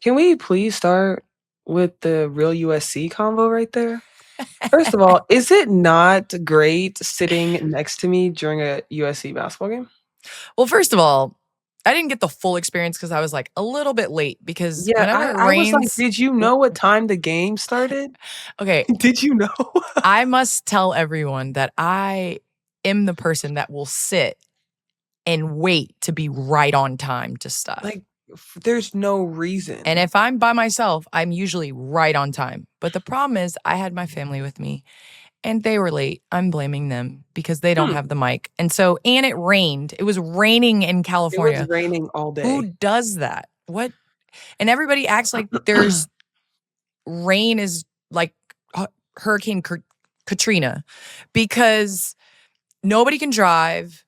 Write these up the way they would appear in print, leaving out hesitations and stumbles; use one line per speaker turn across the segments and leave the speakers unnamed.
Can we please start with the real USC convo right there? First of all, is it not great sitting next to me during a USC basketball game?
Well, first of all, I didn't get the full experience because I was like a little bit late because
Yeah,
whenever it
I was like,
rains,
did you know what time the game started?
okay,
Did you know?
I must tell everyone that I am the person that will sit and wait to be right on time to stuff.
Like, there's no reason.
And if I'm by myself, I'm usually right on time. But the problem is, I had my family with me and they were late. I'm blaming them because they don't
Hmm.
have the mic. And it rained. It was raining in
It was
California.
raining all
Who
day.
does that? What? And everybody acts like there's rain is like Hurricane Katrina because nobody can drive.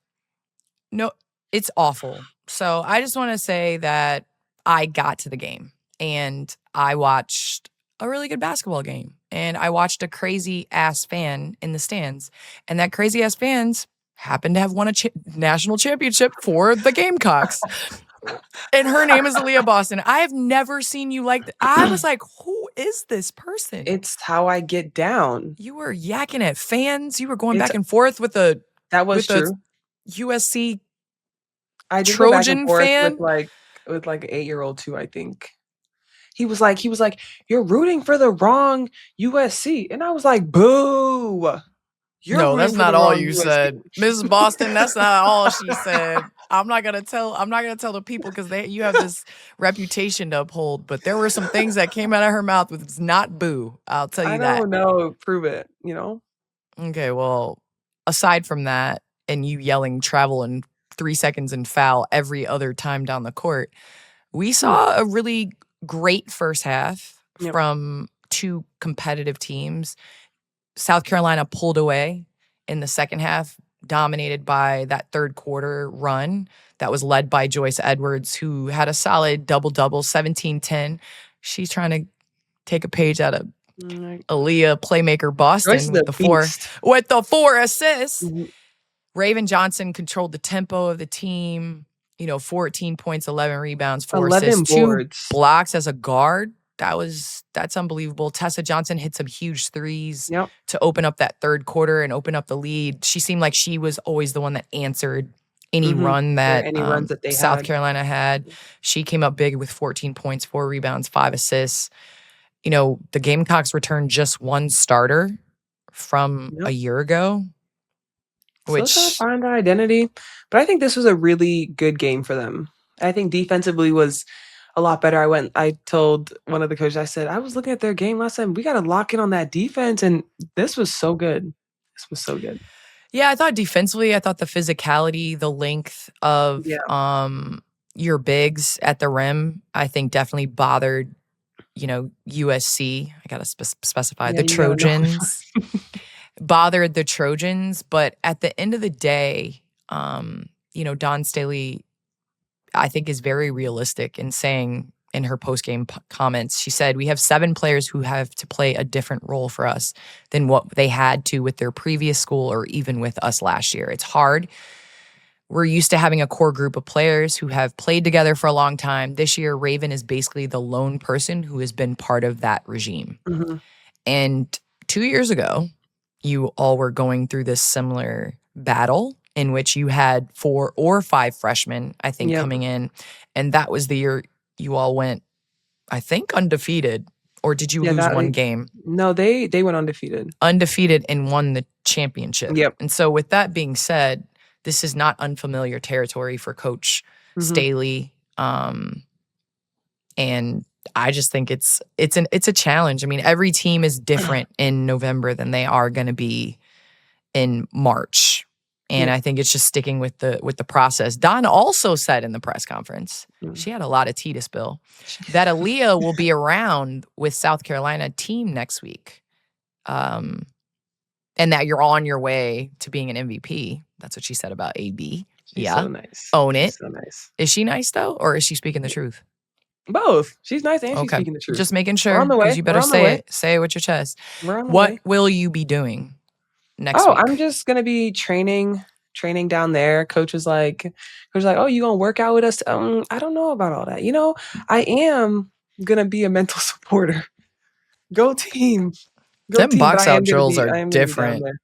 No, it's awful. So I just want to say that I got to the game and I watched a really good basketball game. And I watched a crazy ass fan in the stands. And that crazy ass fans happened to have won a national championship for the Gamecocks. And her name is Aliyah Boston. I have never seen you like that. I was like, who is this person?
It's how I get down.
You were yakking at fans. You were going
It's
back and forth with a
That was true.
USC
I did go back and
Trojan
forth with,
fan.
an 8-year-old too, I think. He was like, "You're rooting for the wrong USC." And I was like, "Boo. You're
No, that's
rooting for
not
the
all
wrong
you
USC."
said. Mrs. Boston, that's not all she said. I'm not gonna tell the people because you have this reputation to uphold, but there were some things that came out of her mouth with not boo. I'll tell
I
you that.
don't know, prove it, you know?
Okay, well, aside from that, and you yelling travel in 3 seconds and foul every other time down the court, we
Hmm.
saw a really great first half
Yep.
from two competitive teams. South Carolina pulled away in the second half, dominated by that third quarter run that was led by Joyce Edwards, who had a solid double-double, 17-10. She's trying to take a page out of
Mm,
Aliyah playmaker
Joyce
Boston
is a beast.
with the 4 assists.
Mhm.
Raven Johnson controlled the tempo of the team. 14 points, 11 rebounds, 4 assists,
11
2
boards.
blocks as a guard. That's unbelievable. Tessa Johnson hit some huge threes
Yep.
to open up that third quarter and open up the lead. She seemed like she was always the one that answered any
Mhm.
run
For
that
any runs that they
South
had.
Carolina had. She came up big with 14 points, 4 rebounds, 5 assists. The Gamecocks returned just one starter from a
Yep.
year ago,
Still trying to
which
find their identity, but I think this was a really good game for them. I think defensively was a lot better. I told one of the coaches, I said, "I was looking at their game last time. We gotta lock in on that defense," and this was so good. This was so good.
yeah, I thought defensively, I thought the physicality, the length of
Yeah.
your bigs at the rim, I think definitely bothered, USC. I gotta specify
Yeah,
the
you gotta know.
Trojans bothered the Trojans, but at the end of the day, Dawn Staley, I think, is very realistic in saying in her postgame comments, she said, "We have 7 players who have to play a different role for us than what they had to with their previous school or even with us last year. It's hard. We're used to having a core group of players who have played together for a long time. This year, Raven is basically the lone person who has been part of that regime."
Mhm.
And 2 years ago, you all were going through this similar battle in which you had 4 or 5 freshmen, I think,
Yep.
coming in, and that was the year you all went, I think, undefeated, or did you
Yeah,
lose
that
one game?
no, they went undefeated.
Undefeated and won the championship.
Yep.
And so with that being said, this is not unfamiliar territory for Coach
Mhm.
Staley, and I just think it's a challenge. I mean, every team is different in November than they are gonna be in March. And
Yep.
I think it's just sticking with the process. Dawn also said in the press conference,
Mm.
she had a lot of tea to spill, that Aliyah will be around with South Carolina team next week. And that you're on your way to being an MVP. That's what she said about AB.
She's
Yeah.
so nice.
Own
She's
it.
so nice.
Is she nice though? Or is she speaking the truth?
Both. She's nice and she's
Okay.
speaking the truth.
Just making
We're
sure
on the
because
way.
you
We're
better
on the
say
way.
it. Say it with your chest.
We're on the
What
way.
will you be doing next
Oh, I'm
week?
just gonna be training down there. Coach was like, "Oh, you gonna work out with us?" I don't know about all that. I am. I'm gonna be a mental supporter. Go team. Go
Them
team, but
box out drills are
I am gonna be down
different.
there.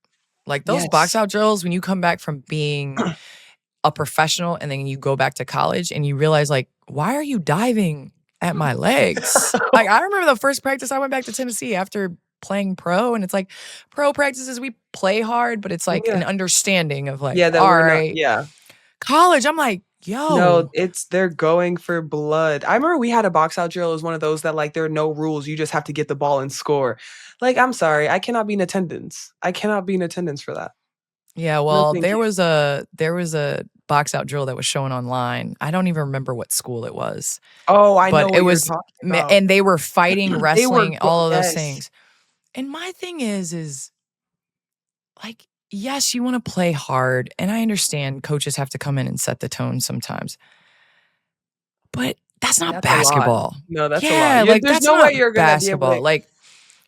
Like those box
Yes.
out drills, when you come back from being a professional and then you go back to college and you realize, like, why are you diving at my legs? Like, I remember the first practice I went back to Tennessee after playing pro, and it's like pro practices, we play hard, but it's like an
Yeah.
understanding of like,
Yeah, that
all
we're not
right.
yeah.
College, I'm like,
No,
yo,
they're going for blood. I remember we had a box out drill. It was one of those that, like, there are no rules, you just have to get the ball and score. Like, I'm sorry, I cannot be in attendance. I cannot be in attendance for that.
yeah,
No,
well,
thank you.
there was a box out drill that was shown online. I don't even remember what school it was,
Oh, I
but
know
it
what you're
was
talking about.
and they were fighting,
They were
wrestling,
go
all of those
yes.
things. And my thing is like, yes, you want to play hard, and I understand coaches have to come in and set the tone sometimes. But that's not
That's a lot.
basketball.
No, that's a lot.
Yeah,
You
like
there's
that's
no way
not
you're gonna be able
basketball.
to
Like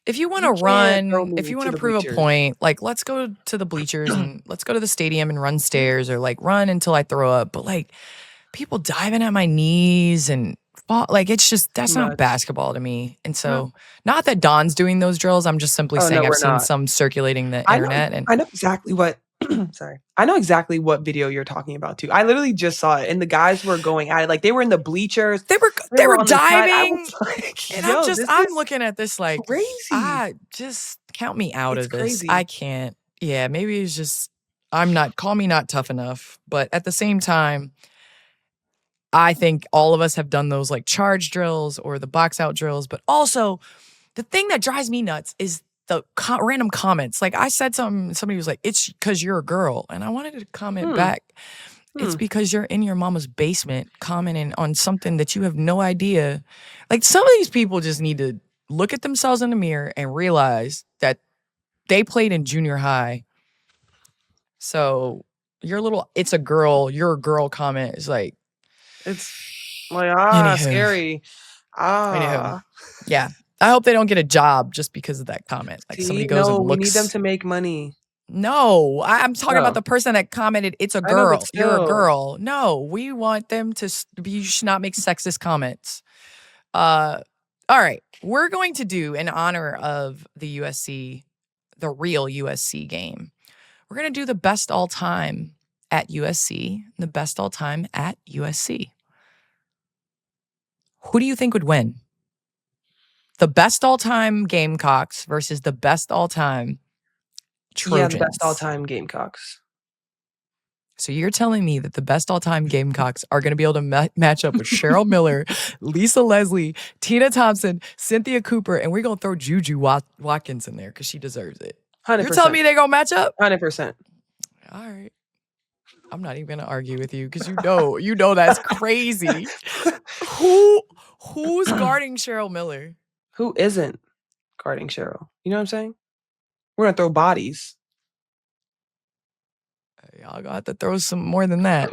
if you want
you
to
can't throw
run, if
me
you want
to
to
the
prove a
bleachers.
point, like let's go to the bleachers and let's go to the stadium and run stairs or like run until I throw up. But like people diving at my knees and fall, like it's just that's not
Nuts.
basketball to me. And
No.
so not that Dawn's doing those drills. I'm just simply
Oh, no,
saying I've
we're
seen
not.
some circulating the
I know
internet and
I know exactly what sorry. I know exactly what video you're talking about too. I literally just saw it, and the guys were going at it, like, they were in the bleachers, they
they
were
were
on the side. I was
diving.
like,
And
"Yo, this
I'm
is
looking at this like,
crazy."
I just count me out
It's
of this. I
crazy.
can't. Yeah, maybe it's just I'm not call me not tough enough. But at the same time, I think all of us have done those like charge drills or the box out drills. But also, the thing that drives me nuts is the random comments. Like I said something, somebody was like, "It's because you're a girl," and I wanted to comment
Hmm,
back. It's
hmm.
because you're in your mama's basement commenting on something that you have no idea. Like some of these people just need to look at themselves in the mirror and realize that they played in junior high. So your little you're a girl comment is like,
It's like,
anywho,
scary.
anywho.
Ah.
Yeah. I hope they don't get a job just because of that comment. Like
See?
somebody goes
No,
and
we need them
looks.
to make money.
No, I'm talking about
Oh,
the person that commented, it's a
I know, but
girl. You're a
still.
girl. No, we want them to you should not make sexist comments. Uh, all right. We're going to do in honor of the USC, the real USC game. We're going to do the best all time at USC, the best all time at USC. Who do you think would win? The best all time Gamecocks versus the best all time
Yeah, the best
Trojans.
all-time Gamecocks.
So you're telling me that the best all-time Gamecocks are going to be able to match up with Cheryl Miller, Lisa Leslie, Tina Thompson, Cynthia Cooper, and we're going to throw Juju Watkins in there because she deserves it. You're telling
100%.
me they're going to match up?
100%.
All right. I'm not even going to argue with you because you know that's crazy. Who's guarding Cheryl Miller?
Who isn't guarding Cheryl? You know what I'm saying? We're gonna throw bodies.
Y'all got to throw some more than that.